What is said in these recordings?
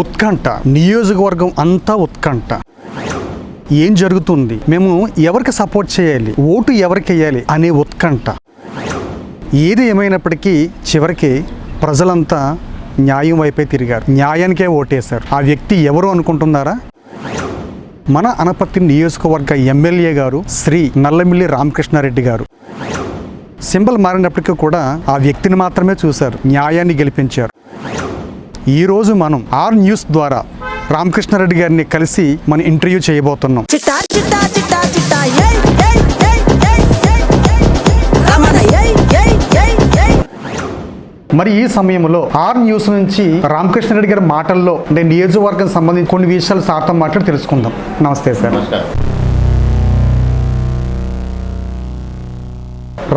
ఉత్కంఠ, నియోజకవర్గం అంతా ఉత్కంఠ. ఏం జరుగుతుంది, మేము ఎవరికి సపోర్ట్ చేయాలి, ఓటు ఎవరికి వేయాలి అనే ఉత్కంఠ. ఏది ఏమైనప్పటికీ చివరికి ప్రజలంతా న్యాయం వైపే తిరిగారు, న్యాయానికే ఓటేశారు. ఆ వ్యక్తి ఎవరు అనుకుంటున్నారా? మన అనపర్తి నియోజకవర్గ ఎమ్మెల్యే గారు శ్రీ నల్లమిల్లి రామకృష్ణారెడ్డి గారు. సింబల్ మారినప్పటికీ కూడా ఆ వ్యక్తిని మాత్రమే చూశారు, న్యాయాన్ని గెలిపించారు. ఈరోజు మనం ఆర్ న్యూస్ ద్వారా రామకృష్ణారెడ్డి గారిని కలిసి మనం ఇంటర్వ్యూ చేయబోతున్నాం. మరి ఈ సమయంలో ఆర్ న్యూస్ నుంచి రామకృష్ణారెడ్డి గారి మాటల్లో అంటే నియోజకవర్గం సంబంధించి కొన్ని విషయాలు సార్తో మాట్లాడి తెలుసుకుందాం. నమస్తే సార్.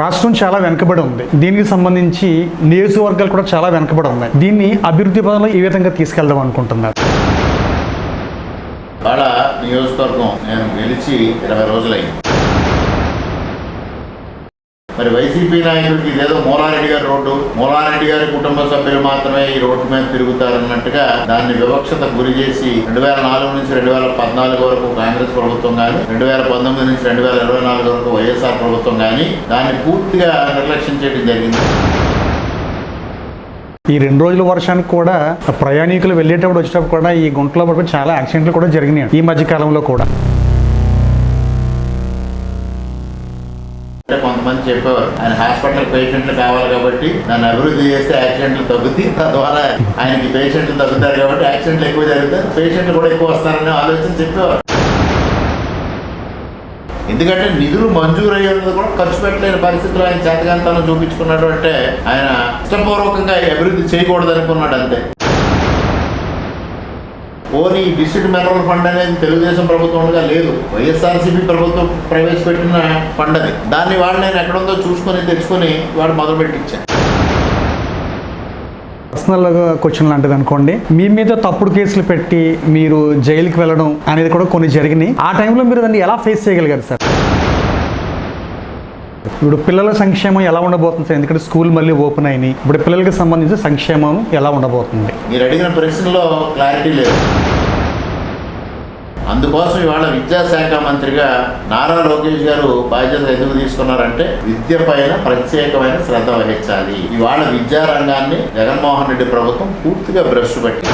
రాష్ట్రం చాలా వెనుకబడి ఉంది. దీనికి సంబంధించి నియోజకవర్గాలు కూడా చాలా వెనుకబడి ఉన్నాయి. దీన్ని అభివృద్ధి పదంలో ఏ విధంగా తీసుకెళ్దాం అనుకుంటున్నారు? వాళ్ళ నియోజకవర్గం నేను గెలిచి 20 రోజులైంది. మరి వైసీపీ నాయకుడికి ఇదేదో మూలారెడ్డి గారి రోడ్డు, మూలారెడ్డి గారి కుటుంబ సభ్యులు మాత్రమే ఈ రోడ్డు మీద తిరుగుతారన్నట్టుగా దాన్ని వివక్షత గురి చేసి 2004 నుంచి 2014 వరకు కాంగ్రెస్ ప్రభుత్వం కానీ, 2019 నుంచి 2024 వరకు వైఎస్ఆర్ ప్రభుత్వం కానీ దాన్ని పూర్తిగా నిర్లక్ష్యం చేయడం జరిగింది. ఈ 2 రోజుల వర్షానికి కూడా ప్రయాణికులు వెళ్ళేటప్పుడు వచ్చేటప్పుడు కూడా ఈ గుంటలో పడిపోయి చాలా యాక్సిడెంట్లు కూడా జరిగినాయి ఈ మధ్య కాలంలో కూడా. కొంతమంది చెప్పేవారు ఆయన హాస్పిటల్ పేషెంట్లు కావాలి కాబట్టి దాన్ని అభివృద్ధి చేస్తే యాక్సిడెంట్లు తగ్గుతాయి, తద్వారా ఆయనకి పేషెంట్లు తగ్గుతారు కాబట్టి యాక్సిడెంట్లు ఎక్కువ జరుగుతాయి, పేషెంట్లు కూడా ఎక్కువ వస్తారనే ఆలోచన చెప్పేవారు. ఎందుకంటే నిధులు మంజూరు అయ్యేందుకు కూడా ఖర్చు పెట్టలేని పరిస్థితులు ఆయన చేతకాంతాలను చూపించుకున్నాడు. అంటే ఆయన ఇష్టపూర్వకంగా అభివృద్ధి చేయకూడదు అనుకున్నాడు అంతే. ఓన్లీ డిస్ట్రిక్ట్ మినరల్ ఫండ్ అనేది తెలుగుదేశం ప్రభుత్వంగా లేదు, వైఎస్ఆర్సీపీ ప్రభుత్వం ప్రవేశపెట్టిన ఫండ్ అది. దాన్ని వాడు నేను ఎక్కడుందో చూసుకొని తెచ్చుకొని వాడు మొదలుపెట్టించాను. పర్సనల్ క్వశ్చన్ లాంటిది అనుకోండి, మీ మీద తప్పుడు కేసులు పెట్టి మీరు జైలుకి వెళ్ళడం అనేది కూడా కొన్ని జరిగినాయి. ఆ టైంలో మీరు దాన్ని ఎలా ఫేస్ చేయగలిగారు సార్? ఇప్పుడు పిల్లల సంక్షేమం ఎలా ఉండబోతుంది సార్? ఎందుకంటే స్కూల్ మళ్ళీ ఓపెన్ అయినాయి, ఇప్పుడు పిల్లలకి సంబంధించి సంక్షేమం ఎలా ఉండబోతుంది? మీరు అడిగిన ప్రశ్నలో క్లారిటీ లేదు. అందుకోసం ఇవాళ విద్యాశాఖ మంత్రిగా నారా లోకేష్ గారు బాధ్యత ఎందుకు తీసుకున్నారంటే విద్య పైన ప్రత్యేకమైన శ్రద్ధ వహించాలి. ఇవాళ విద్యారంగాన్ని జగన్మోహన్ రెడ్డి ప్రభుత్వం పూర్తిగా బ్రష్ పట్టి.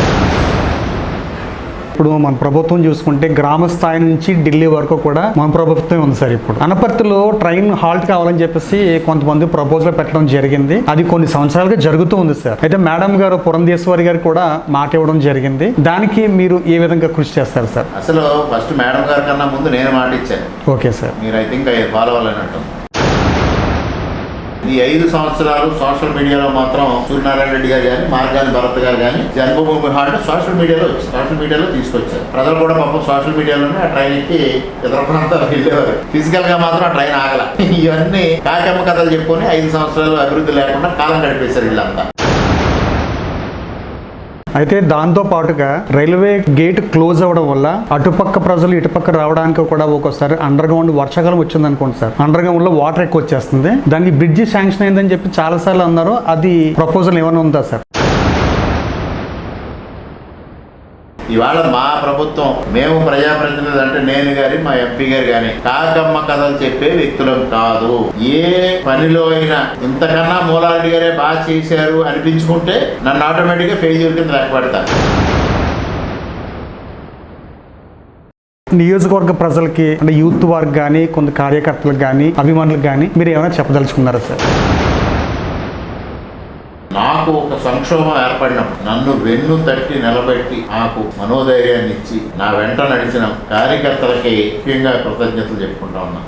ఇప్పుడు మన ప్రభుత్వం చూసుకుంటే గ్రామ స్థాయి నుంచి ఢిల్లీ వరకు కూడా మన ప్రభుత్వం ఉంది సార్. ఇప్పుడు అనపర్తిలో ట్రైన్ హాల్ట్ కావాలని చెప్పేసి కొంతమంది ప్రపోజల్ పెట్టడం జరిగింది. అది కొన్ని సంవత్సరాలుగా జరుగుతూ ఉంది సార్. అయితే మేడం గారు పురంధేశ్వరి గారు కూడా మాట ఇవ్వడం జరిగింది. దానికి మీరు ఏ విధంగా కృషి చేస్తారు సార్? అసలు ఫస్ట్ మేడం గారి కన్నా ముందు నేను మాట ఇచ్చాను. Okay sir. మీరు ఐ థింక్ ఫాలో అవ్వాలన్నట్టు. ఈ 5 సంవత్సరాలు సోషల్ మీడియాలో మాత్రం సూర్యనారాయణ రెడ్డి గారు కానీ, మార్గాని భరత్ గారు కానీ జన్మభూమి హాల్ట్ సోషల్ మీడియాలో తీసుకొచ్చారు. ప్రజలు కూడా పాపం సోషల్ మీడియాలోనే ఆ ట్రైన్ ఎక్కి ఇతర ప్రాంతాలకు వెళ్ళేవారు. ఫిజికల్ గా మాత్రం ఆ ట్రైన్ ఆగల. ఇవన్నీ కాకమ్మ కథలు చెప్పుకొని 5 సంవత్సరాలు అభివృద్ధి లేకుండా కాలం గడిపేశారు వీళ్ళంతా. అయితే దాంతో పాటుగా రైల్వే గేట్ క్లోజ్ అవ్వడం వల్ల అటుపక్క ప్రజలు ఇటుపక్క రావడానికి కూడా ఒక్కోసారి అండర్ గ్రౌండ్ వర్షాకాలం వచ్చింది అనుకోండి సార్, అండర్ గ్రౌండ్ లో వాటర్ ఎక్కువ వచ్చేస్తుంది. దానికి బ్రిడ్జి శాంక్షన్ అయిందని చెప్పి చాలా సార్లు అన్నారు. అది ప్రపోజల్ ఏమైనా ఉందా సార్? ఇవాళ మా ప్రభుత్వం, మేము ప్రజాప్రతినిధులు అంటే నేను గాని మా ఎంపీ గారు కానీ కాకమ్మ కథలు చెప్పే వ్యక్తులం కాదు. ఏ పనిలో అయినా ఇంతకన్నా మూలారెడ్డి గారే బాగా చేశారు అనిపించుకుంటే నన్ను ఆటోమేటిక్ గా ఫెయిల్యూర్ కింద లెక్కపెడతాను. నియోజకవర్గ ప్రజలకి అంటే యూత్ వారికి కానీ, కొంత కార్యకర్తలకు కానీ, అభిమానులకు కానీ మీరు ఏమైనా చెప్పదలుచుకున్నారా సార్? నాకు ఒక సంక్షోభం ఏర్పడినప్పుడు నన్ను వెన్ను తట్టి నిలబెట్టి నాకు మనోధైర్యాన్ని ఇచ్చి నా వెంట నడిచిన కార్యకర్తలకి ముఖ్యంగా కృతజ్ఞతలు చెప్పుకుంటా ఉన్నా.